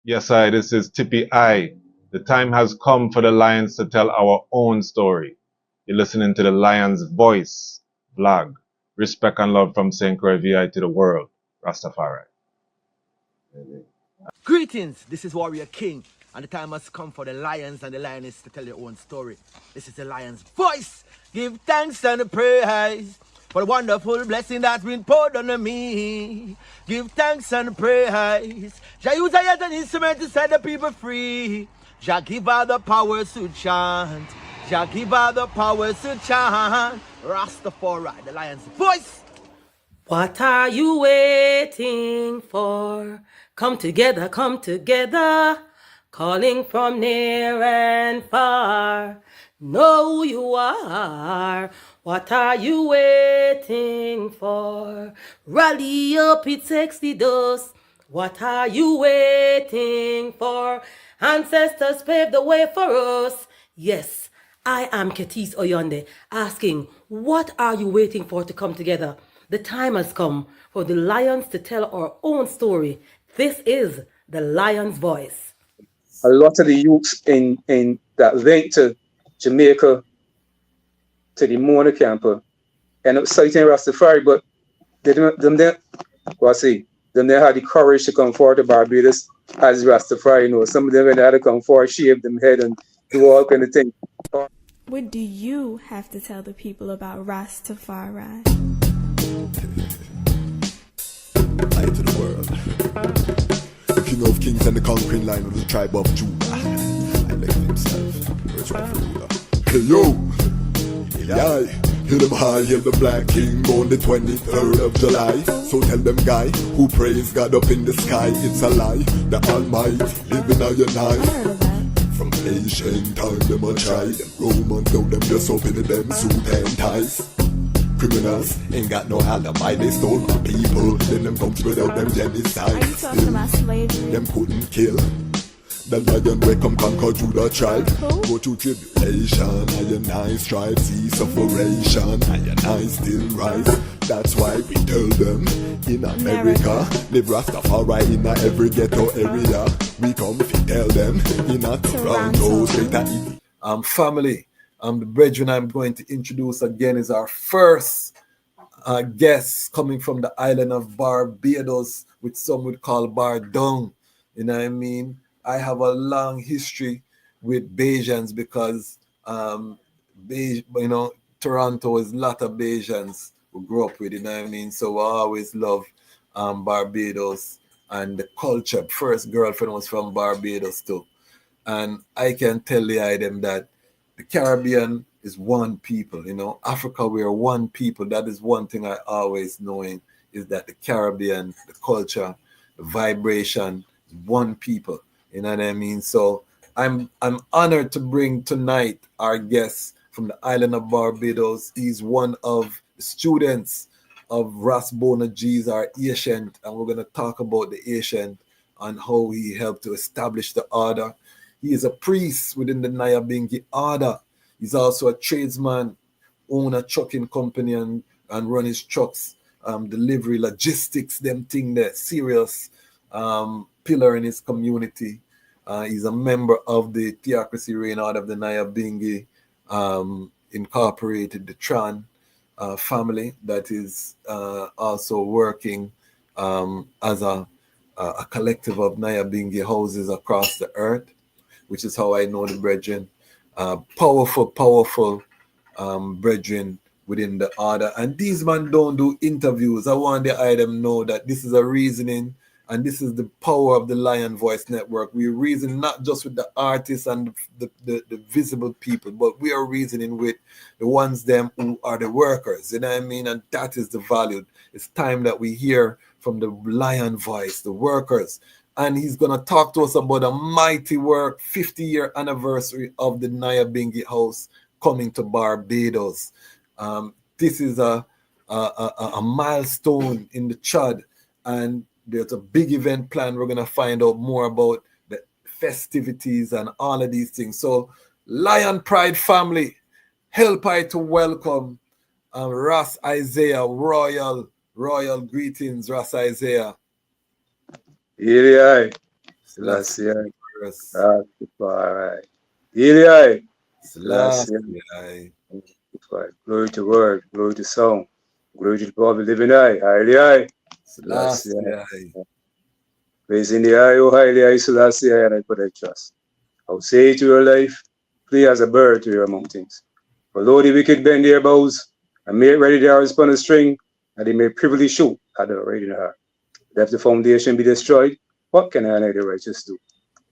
Yes, I. This is Tippy I. The time has come for the Lions to tell our own story. You're listening to the Lions Voice vlog. Respect and love from St. Croix VI to the world. Rastafari. Greetings, this is Warrior King, and the time has come for the lions and the lioness to tell their own story. This is the lion's voice. Give thanks and praise for the wonderful blessing that's been poured on me. Give thanks and praise. Jah use I as an instrument to set the people free. Jah give all the powers to chant. Jah give all the powers to chant. Rastafari, the lion's voice. What are you waiting for? Come together, calling from near and far. Know who you are. What are you waiting for? Rally up, it takes the dust. What are you waiting for? Ancestors paved the way for us. Yes, I am Ketis Oyonde, asking, what are you waiting for to come together? The time has come for the lions to tell our own story. This is the lion's voice. A lot of the youths in that went to Jamaica to the Mona camper end up citing Rastafari, but them Kwasi, them they had the courage to come forward to Barbados as Rastafari. Some of them had to come forward, shave them head and do all kind of things. What do you have to tell the people about Rastafari? Light to the world. King of kings and the conquering line of the tribe of Judah. I left himself. Where's my ruler? Hey yo! Yeah. Hear them high, hear the black king on the 23rd of July. So tell them guy who praise God up in the sky, it's a lie. The Almighty living on your night. From ancient time them a try. Them Romans know them just open them suit and ties. Criminals ain't got no alibi, they stole my people. Then them come without them genocide. Are you talking about slavery? Them couldn't kill. The lion will come conquer Judah tribe. Go through tribulation, I strive, see sufferation, I still rise. That's why we tell them in America, live Rastafari in every ghetto area. We come to tell them in Toronto, straight at Family. The brethren I'm going to introduce again is our first guest coming from the island of Barbados, which some would call Bardung. You know what I mean? I have a long history with Bajans because, Toronto is a lot of Bajans who grew up with, you know what I mean? So I always love Barbados and the culture. First girlfriend was from Barbados too. And I can tell them that the Caribbean is one people, Africa, we are one people. That is one thing I always knowing is that the Caribbean, the culture, the vibration, one people. You know what I mean? So I'm honored to bring tonight our guest from the island of Barbados. He's one of the students of Ras Boanerges, our ancient, and we're going to talk about the ancient and how he helped to establish the order. He is a priest within the Nyahbinghi order. He's also a tradesman, own a trucking company and run his trucks, delivery, logistics, them thing there, serious pillar in his community. He's a member of the Theocracy Reign out of the Nyahbinghi Incorporated, the Tran family that is also working as a collective of Nyahbinghi houses across the earth, which is how I know the brethren. Powerful brethren within the order. And these men don't do interviews. I want the item know that this is a reasoning, and this is the power of the Lion Voice Network. We reason not just with the artists and the visible people, but we are reasoning with the ones them who are the workers, you know what I mean? And that is the value. It's time that we hear from the Lion Voice, the workers. And he's going to talk to us about a mighty work, 50-year anniversary of the Nyahbinghi House coming to Barbados. This is a milestone in the Chad, and there's a big event plan. We're going to find out more about the festivities and all of these things. So, Lion Pride family, help I to welcome Ras Isaiah. Royal greetings, Ras Isaiah. Yeah. Selassie, first. Rastafari. Eli, Selassie, Selassie. glory to word, glory to song, glory to the God of living eye, Haile, Selassie. Selassie. Praise in the eye, O Haile, Selassie, and I put I trust. I'll say to your life, flee as a bird to your mountains. For though the wicked bend their bows, and make ready their arrows upon a string, and they may privily shoot at the right in the heart. Let the foundation be destroyed, what can I and the righteous do?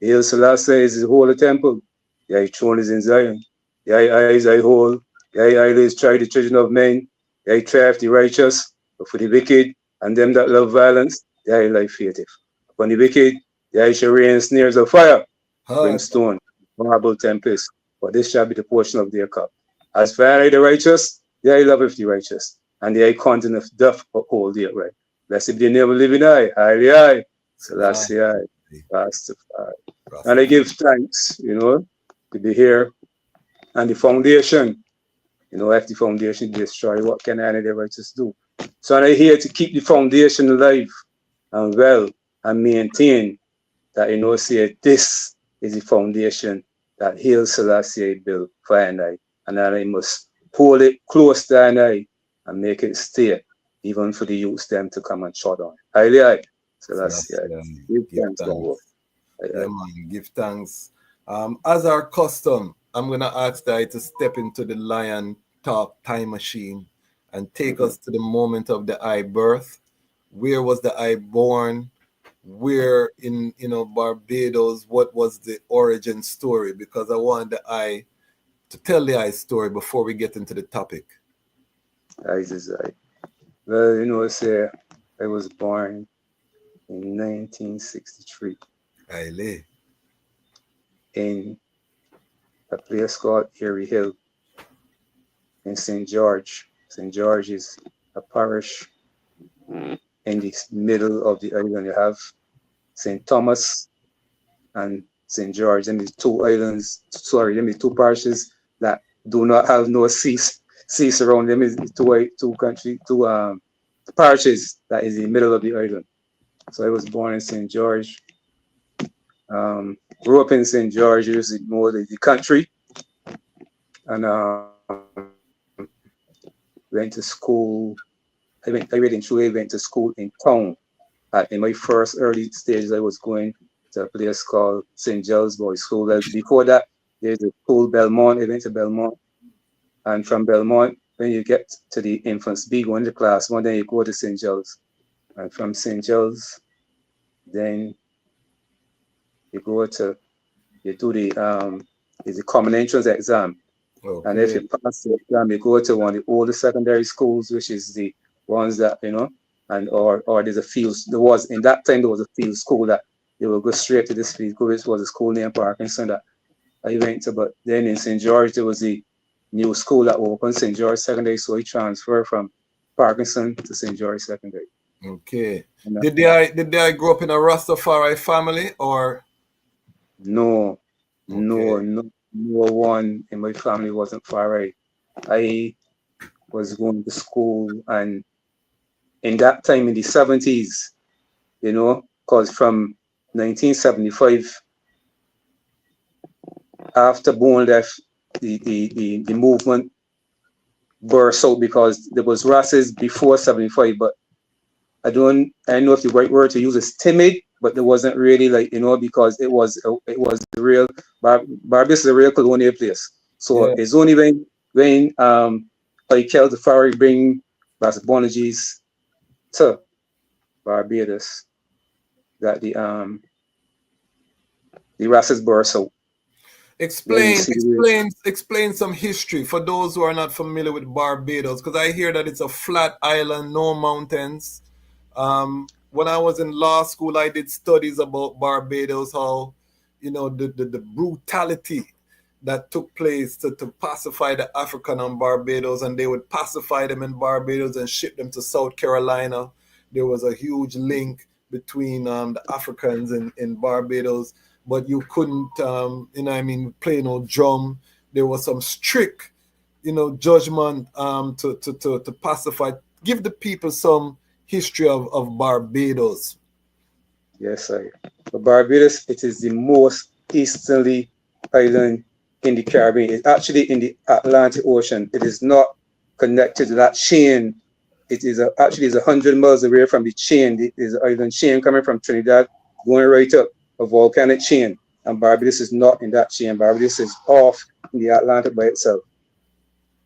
Hail Selassie is the holy temple, thy throne is in Zion, thy eyes I hold, thy eyelids try the children of men, thy triumph the righteous, but for the wicked and them that love violence, thy life hateth. Upon the wicked, thy shall rain snares of fire, brimstone, marble tempest, for this shall be the portion of their cup. As for I the righteous, thy loveth the righteous, and thy countenance doth uphold the upright. Blessed be the name of living eye, Haile, Selassie, Rastafari. And I give thanks, to be here. And the foundation, if the foundation destroy, what can any of the righteous do? So I'm here to keep the foundation alive and well and maintain that, say this is the foundation that Haile Selassie built for I. And that I must hold it close to I and make it stay, even for the youths them to come and shut on. Haile, Selassie. Give thanks. Yeah, man, give thanks. As our custom, I'm going to ask Dai to step into the Lion Talk time machine and take us to the moment of the I birth. Where was the I born? Where in Barbados? What was the origin story? Because I want the I to tell the I story before we get into the topic. Well, say I was born in 1963. Haile. In a place called Erie Hill in St. George. St. George is a parish in the middle of the island. You have St. Thomas and St. George. Them is two parishes that do not have no seas around them. Is two parishes that is in the middle of the island. So I was born in St. George. Grew up in St. George, usually more the country, and went to school. I went to school in town. In my first early stages, I was going to a place called St. Giles Boys School. Before that, there's a school, Belmont. I went to Belmont, and from Belmont, when you get to the infants B, going to class 1, then you go to St. Giles, and from St. Giles, then you do the common entrance exam. Okay. And if you pass the exam, you go to one of the oldest secondary schools, which is the ones that, or there's a field. In that time, there was a field school that you will go straight to this field school, which was a school named Parkinson that I went to. But then in St. George, there was the new school that opened, St. George Secondary, so I transferred from Parkinson to St. George Secondary. Okay. Did they grow up in a Rastafari family or? No, no one in my family wasn't far right. I was going to school, and in that time in the 70s, because from 1975, after Boone left, the movement burst out because there was races before 75, but I don't know if the right word to use is timid, but there wasn't really because it was the real Barbados is a real colonial place. So it's only when Haile Tafari bring Ras Boanerges to Barbados that the races burst out. Explain some history for those who are not familiar with Barbados, because I hear that it's a flat island, no mountains. When I was in law school, I did studies about Barbados, how, the brutality that took place to pacify the African on Barbados, and they would pacify them in Barbados and ship them to South Carolina. There was a huge link between the Africans in Barbados, but you couldn't, play no drum. There was some strict, judgment to pacify. Give the people some history of Barbados. Yes, sir. But Barbados, it is the most easterly island in the Caribbean. It's actually in the Atlantic Ocean. It is not connected to that chain. It is actually is 100 miles away from the chain. It is an island chain coming from Trinidad, going right up a volcanic chain. And Barbados is not in that chain. Barbados is off in the Atlantic by itself.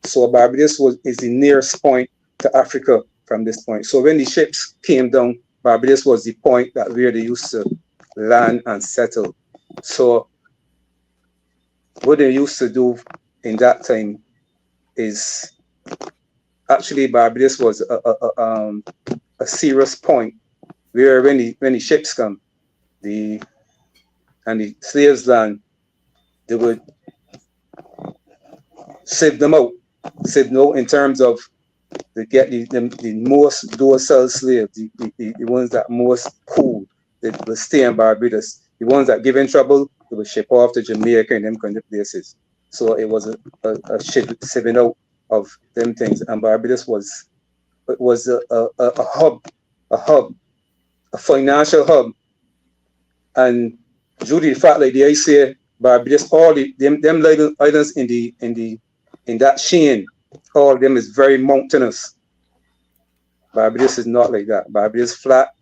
So Barbados is the nearest point to Africa from this point. So when the ships came down, Barbados was the point that where they used to land and settle. So what they used to do in that time is actually Barbados was a serious point where when the ships come, and the slaves land, they would sieve them out in terms of they get the most docile slaves, the ones that most cool, they will stay in Barbados. The ones that give in trouble, they will ship off to Jamaica and them kind of places. So it was a sieving out of them things. And Barbados was a hub, a financial hub. And due to the fact like I say, Barbados, all them islands in that chain, all of them is very mountainous. Barbados is not like that. Barbados flat.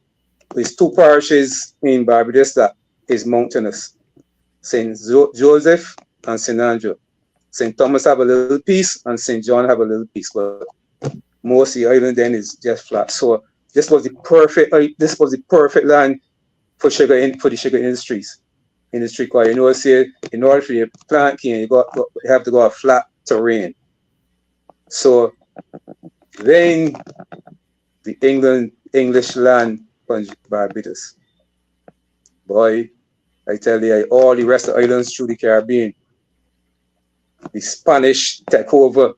There's two parishes in Barbados that is mountainous. St. Joseph and St. Andrew. St. Thomas have a little piece and St. John have a little piece, but most of the island then is just flat. So this was the perfect land for the sugar industries. Because you know, say in order for the plant cane, you have to go a flat terrain. So then the English land on Barbados. Boy, I tell you, all the rest of the islands through the Caribbean, the Spanish take over,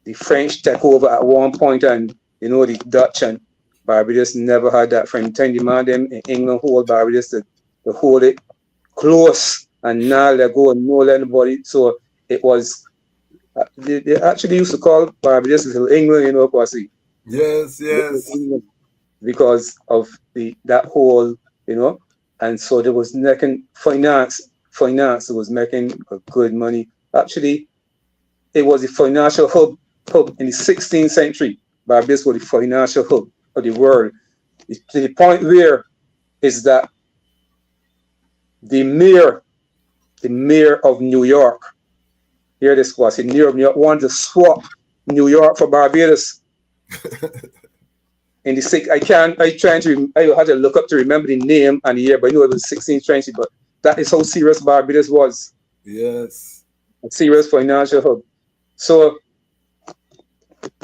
the French take over at one point, and you know the Dutch, and Barbados never had that. From the time the man them in England hold Barbados, to hold it close and now let go and no let anybody. So it was. They actually used to call Barbados Little England, you know, Kwasi. Yes. Because of that whole, you know, and so there was making finance was making a good money. Actually, it was a financial hub in the 16th century. Barbados was the financial hub of the world. To the point where is that the mayor of New York, hear this, was in New York wanted to swap New York for Barbados. In the I had to look up to remember the name and the year, but I knew it was 16th century. But that is how serious Barbados was. Yes, a serious financial hub. So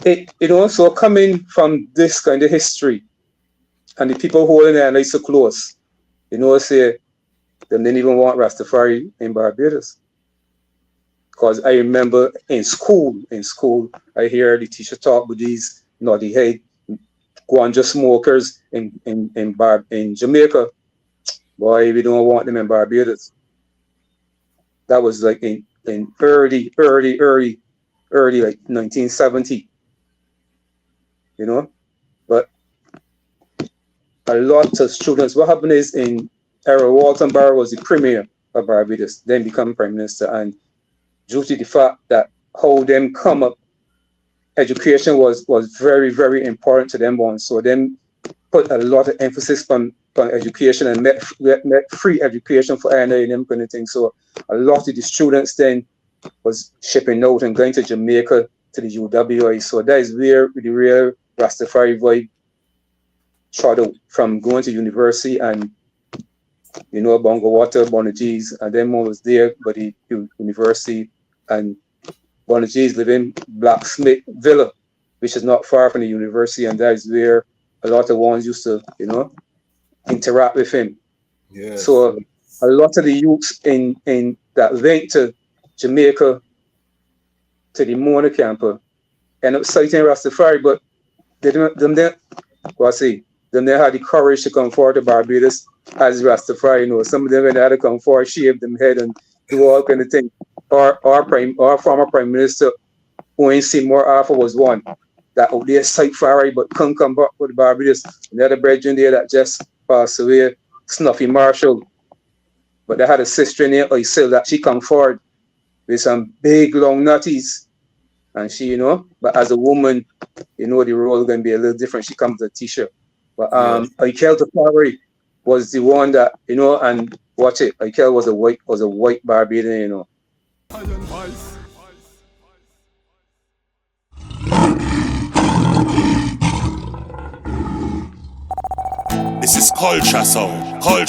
it also coming from this kind of history, and the people holding it like so close, you know, say they didn't even want Rastafari in Barbados. Because I remember in school, I hear the teacher talk with these naughty head ganja smokers in Jamaica. Boy, we don't want them in Barbados. That was like in early like 1970. You know? But a lot of students, what happened is in Errol Walton Barrow was the premier of Barbados, then become prime minister, and due to the fact that how them come up, education was very, very important to them ones. So them put a lot of emphasis on education and met free education for and them kind of thing. So a lot of the students then was shipping out and going to Jamaica to the U.W.I. So that is where the real Rastafari vibe shot out, from going to university and, you know, Bongo Water, Boanerges, and then one was there by the university, and Boanerges live in Blacksmith Villa, which is not far from the university, and that is where a lot of ones used to, you know, interact with him. Yes. So a lot of the youths in that went to Jamaica to the Mona camper end up citing Rastafari, but they had the courage to come forward to Barbados as Rastafari. You know, some of them had to come forward, shave them head and do all kind of things. Our former Prime Minister Owen Seymour Arthur was one that out there cite Fari but couldn't come back with Barbados. Another brethren there that just passed away, Snuffy Marshall. But they had a sister in there, Isaiah, that she come forward with some big long nutties. And she, but as a woman, the role is going to be a little different. She comes with a t-shirt. But Haile Tafari was the one that, and watch it, Haile was a white Barbadian, This is culture sound, a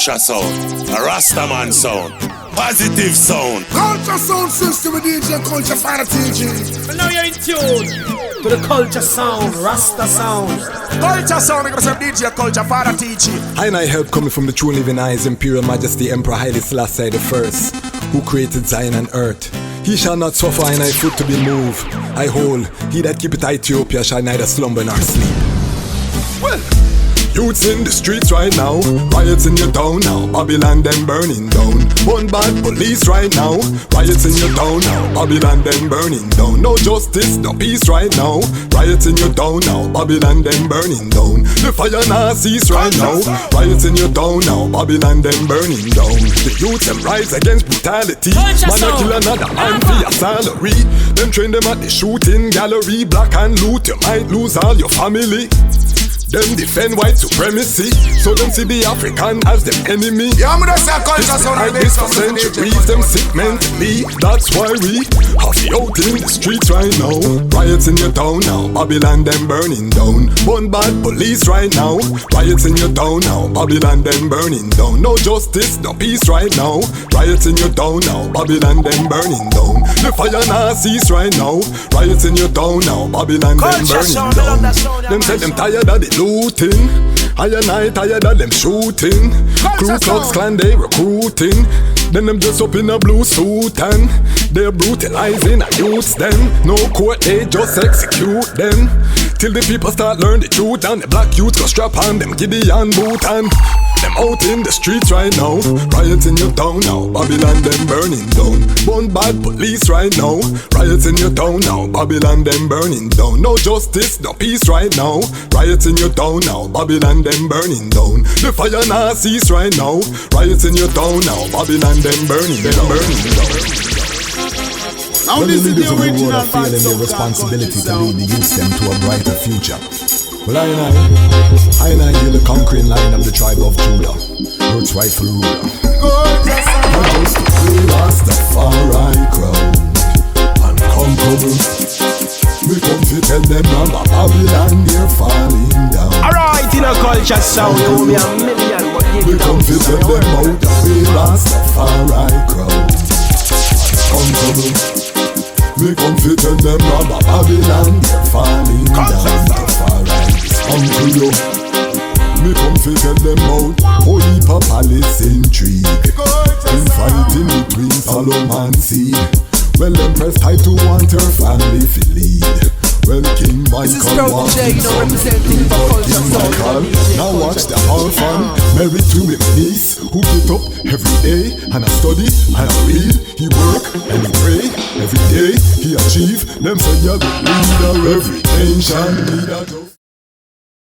Rastaman sound, positive sound. Culture sound system with DJ Culture Fire TG. And now you're in tune to the culture sound, Rasta sound. Culture sound, because I'm DJ Culture Fire TG. I help coming from the true living eyes, Imperial Majesty Emperor Haile Selassie the First, who created Zion and earth. He shall not suffer and I foot to be moved. I hold, he that keepeth Ethiopia shall neither slumber nor sleep. Well, youths in the streets right now, riots in your town now, Babylon them burning down. One bad police right now, riots in your town now, Babylon them burning down. No justice, no peace right now, riots in your town now, Babylon them burning down. The fire now cease right now, riots in your town now, Babylon them burning down. The youths them rise against brutality, man a kill another man for your salary. Them train them at the shooting gallery, black and loot, you might lose all your family. Them defend white supremacy, so them see the African as them enemy. Yeah, I'm gonna say culture sound like this for centuries. Them sick mentally, that's why we have the out in the streets right now. Riots in your town now, Babylon them burning down. One bad police right now, riots in your town now, Babylon them burning down. No justice, no peace right now, riots in your town now, Babylon them burning down. The fire now cease right now, riots in your town now, Babylon them burning down. Them say them tired of the looting, I and I tired of them shooting. Ku Klux Klan they recruiting, then them dress up in a blue suit and they're brutalizing our youths. Then no court, they just execute them till the people start learn the truth. And the black youths go strap on them Gideon boot and them out in the streets right now. Riots in your town now, Babylon them burning down. One bad police right now, riots in your town now, Babylon them burning down. No justice, no peace right now, riots in your town now, Babylon them burning down. The fire now cease right now, riots in your town now, Babylon them burning down. Now when this the is leaders the of the world original are feeling their responsibility to lead the youth them to a brighter future. Well, I hear the conquering line of the tribe of Judah, Earth's rightful ruler. I just play Rastafari crowd, unconquerable. We come to tell them about Babylon, they're falling down. Alright, in a culture sound, you owe me a million, but give we it come to tell them about the way Rastafari crowd, unconquerable. We come to tell them about Babylon, they're falling down. Uncle yo, me come fi tell them out Holy Palace intrigue, infighting between Solomon seed. Well, Empress tried to want her family to lead. Well, King Michael was representing for King Michael. Now watch the orphan married to him niece, who get up every day and a study and a read. He work and he pray every day. He achieve. Them say you're the leader every nation.